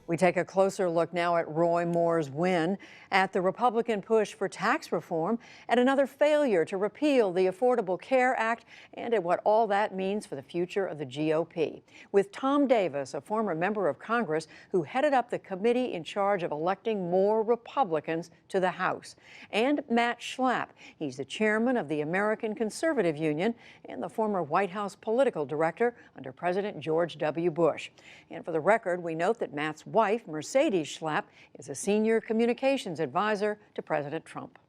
We take a closer look now at Roy Moore's win, at the Republican push for tax reform, at another failure to repeal the Affordable Care Act, and at what all that means for the future of the GOP. With Tom Davis, a former member of Congress who headed up the committee in charge of electing more Republicans to the House, and Matt Schlapp. He's the chairman of the American Conservative Union and the former White House political director under President George W. Bush. And for the record, we note that Matt's wife, Mercedes Schlapp, is a senior communications advisor to President Trump.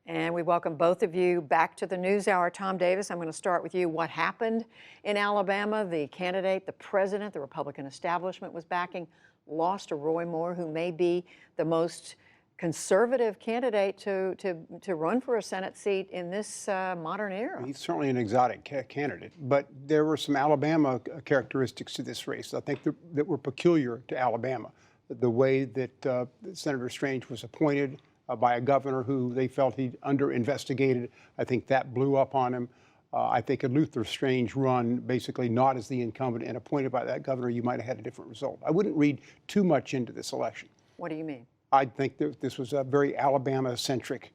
And we welcome both of you back to the NewsHour. Tom Davis, I'm going to start with you. What happened in Alabama? The candidate, the president, the Republican establishment was backing, lost to Roy Moore, who may be the most conservative candidate to run for a Senate seat in this modern era. He's certainly an exotic candidate, but there were some Alabama characteristics to this race, I think, that were peculiar to Alabama. The way that Senator Strange was appointed by a governor who they felt he'd under-investigated, I think that blew up on him. I think a Luther Strange run, basically not as the incumbent and appointed by that governor, you might have had a different result. I wouldn't read too much into this election. What do you mean? I think that this was a very Alabama-centric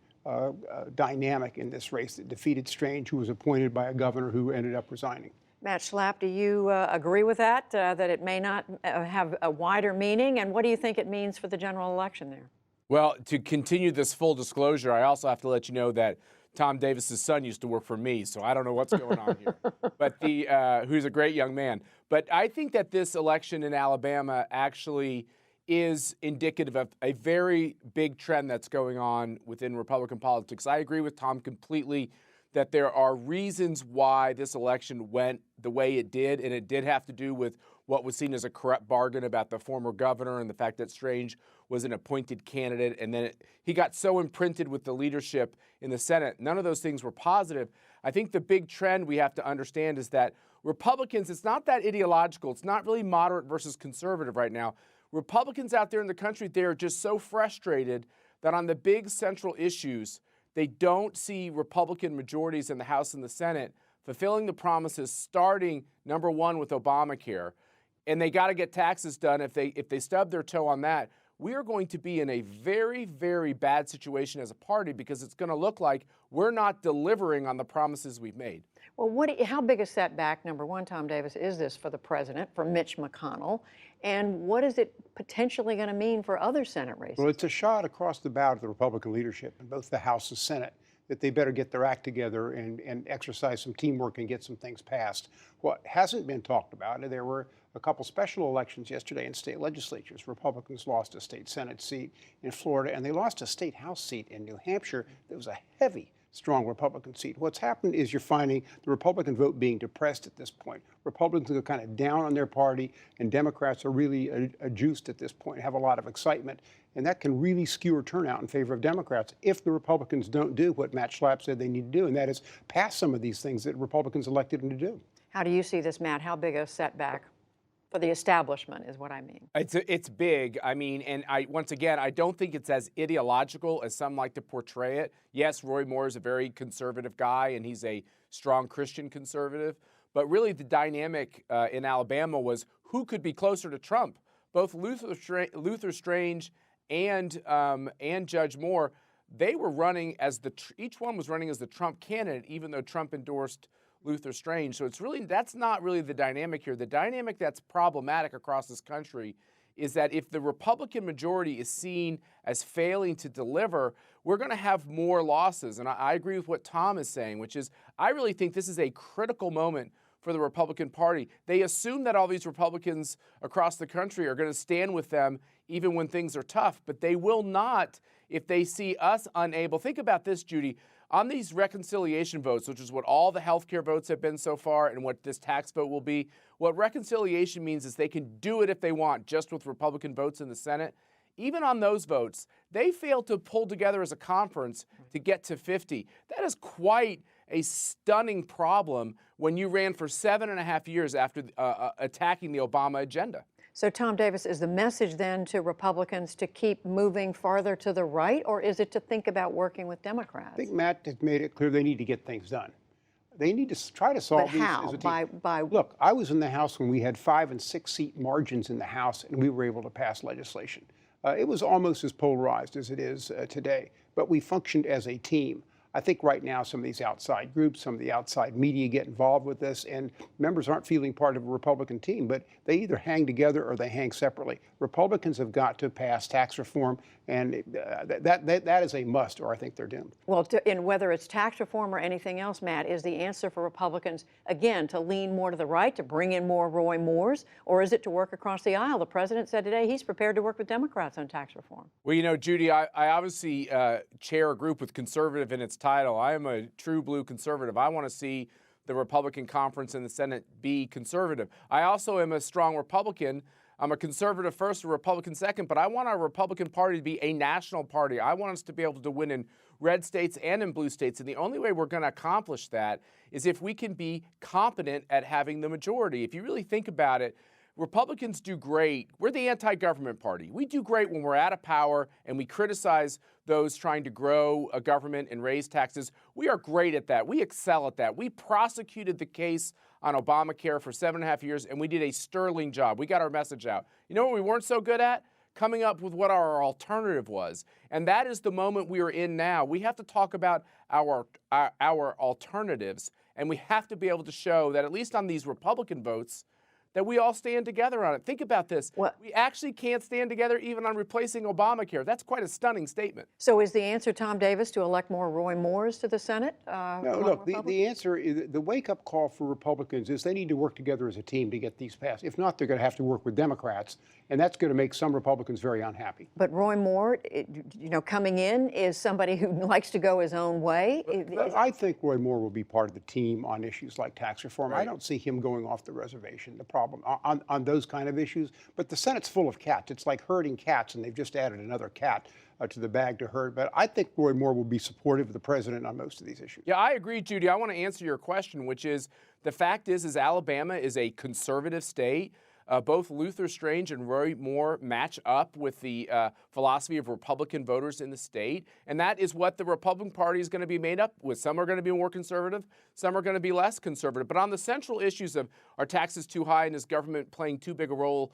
dynamic in this race that defeated Strange, who was appointed by a governor who ended up resigning. Matt Schlapp, do you agree with that, that it may not have a wider meaning? And what do you think it means for the general election there? Well, to continue this full disclosure, I also have to let you know that Tom Davis's son used to work for me, so I don't know what's going on here. But who's a great young man. But I think that this election in Alabama actually is indicative of a very big trend that's going on within Republican politics. I agree with Tom completely that there are reasons why this election went the way it did, and it did have to do with what was seen as a corrupt bargain about the former governor and the fact that Strange was an appointed candidate, and then he got so imprinted with the leadership in the Senate. None of those things were positive. I think the big trend we have to understand is that Republicans, it's not that ideological. It's not really moderate versus conservative right now. Republicans out there in the country, they are just so frustrated that on the big central issues, they don't see Republican majorities in the House and the Senate fulfilling the promises, starting, number one, with Obamacare. And they got to get taxes done. If they stub their toe on that, we are going to be in a very, very bad situation as a party, because it's going to look like we're not delivering on the promises we've made. Well, how big a setback, number one, Tom Davis, is this for the president, for Mitch McConnell? And what is it potentially going to mean for other Senate races? Well, it's a shot across the bow to the Republican leadership in both the House and Senate that they better get their act together and exercise some teamwork and get some things passed. What hasn't been talked about, there were a couple special elections yesterday in state legislatures. Republicans lost a state Senate seat in Florida, and they lost a state House seat in New Hampshire. There was a heavy, strong Republican seat. What's happened is you're finding the Republican vote being depressed at this point. Republicans are kind of down on their party, and Democrats are really juiced at this point, have a lot of excitement. And that can really skew turnout in favor of Democrats if the Republicans don't do what Matt Schlapp said they need to do, and that is pass some of these things that Republicans elected them to do. How do you see this, Matt? How big a setback for the establishment is what I mean? It's big. I mean, and once again, I don't think it's as ideological as some like to portray it. Yes, Roy Moore is a very conservative guy, and he's a strong Christian conservative. But really, the dynamic in Alabama was who could be closer to Trump. Both Luther Strange and Judge Moore, they were running as each one was running as the Trump candidate, even though Trump endorsed Luther Strange. So that's not really the dynamic here. The dynamic that's problematic across this country is that if the Republican majority is seen as failing to deliver, we're going to have more losses. And I agree with what Tom is saying, which is I really think this is a critical moment for the Republican Party. They assume that all these Republicans across the country are going to stand with them even when things are tough, but they will not if they see us unable. Think about this, Judy. On these reconciliation votes, which is what all the health care votes have been so far and what this tax vote will be, what reconciliation means is they can do it if they want, just with Republican votes in the Senate. Even on those votes, they failed to pull together as a conference to get to 50. That is quite a stunning problem when you ran for 7.5 years after attacking the Obama agenda. So, Tom Davis, is the message then to Republicans to keep moving farther to the right, or is it to think about working with Democrats? I think Matt has made it clear they need to get things done. they need to try to solve But these how? as a team. By Look, I was in the House when we had 5- and 6-seat margins in the House, and we were able to pass legislation. It was almost as polarized as it is today, but we functioned as a team. I think right now some of these outside groups, some of the outside media get involved with this, and members aren't feeling part of a Republican team, but they either hang together or they hang separately. Republicans have got to pass tax reform, and that is a must, or I think they're doomed. Well, in whether it's tax reform or anything else, Matt, is the answer for Republicans, again, to lean more to the right, to bring in more Roy Moores, or is it to work across the aisle? The president said today he's prepared to work with Democrats on tax reform. Well, you know, Judy, I obviously chair a group with conservative in its title. I am a true blue conservative. I want to see the Republican conference in the Senate be conservative. I also am a strong Republican. I'm a conservative first, a Republican second, but I want our Republican Party to be a national party. I want us to be able to win in red states and in blue states. And the only way we're going to accomplish that is if we can be competent at having the majority. If you really think about it, Republicans do great. We're the anti-government party. We do great when we're out of power and we criticize those trying to grow a government and raise taxes. We are great at that. We excel at that. We prosecuted the case on Obamacare for 7.5 years, and we did a sterling job. We got our message out. You know what we weren't so good at? Coming up with what our alternative was. And that is the moment we are in now. We have to talk about our alternatives, and we have to be able to show that at least on these Republican votes, that we all stand together on it. Think about this. We actually can't stand together even on replacing Obamacare. That's quite a stunning statement. So is the answer, Tom Davis, to elect more Roy Moores to the Senate? No, look, the answer is the wake-up call for Republicans is they need to work together as a team to get these passed. If not, they're going to have to work with Democrats, and that's going to make some Republicans very unhappy. But Roy Moore, coming in is somebody who likes to go his own way. I think Roy Moore will be part of the team on issues like tax reform. Right. I don't see him going off the reservation. The problem on those kind of issues. But the Senate's full of cats. It's like herding cats, and they've just added another cat to the bag to herd. But I think Roy Moore will be supportive of the president on most of these issues. Yeah, I agree, Judy. I want to answer your question, which is the fact is Alabama is a conservative state. Both Luther Strange and Roy Moore match up with the philosophy of Republican voters in the state, and that is what the Republican Party is going to be made up with. Some are going to be more conservative, some are going to be less conservative. But on the central issues of are taxes too high and is government playing too big a role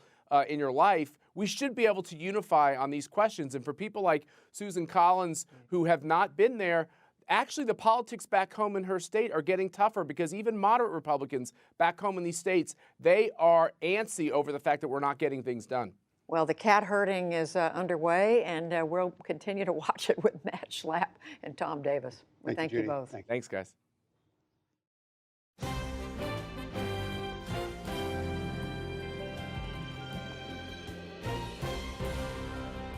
in your life, we should be able to unify on these questions. And for people like Susan Collins who have not been there, actually, the politics back home in her state are getting tougher because even moderate Republicans back home in these states, they are antsy over the fact that we're not getting things done. Well, the cat herding is underway, and we'll continue to watch it with Matt Schlapp and Tom Davis. Thank you both. Thanks, guys.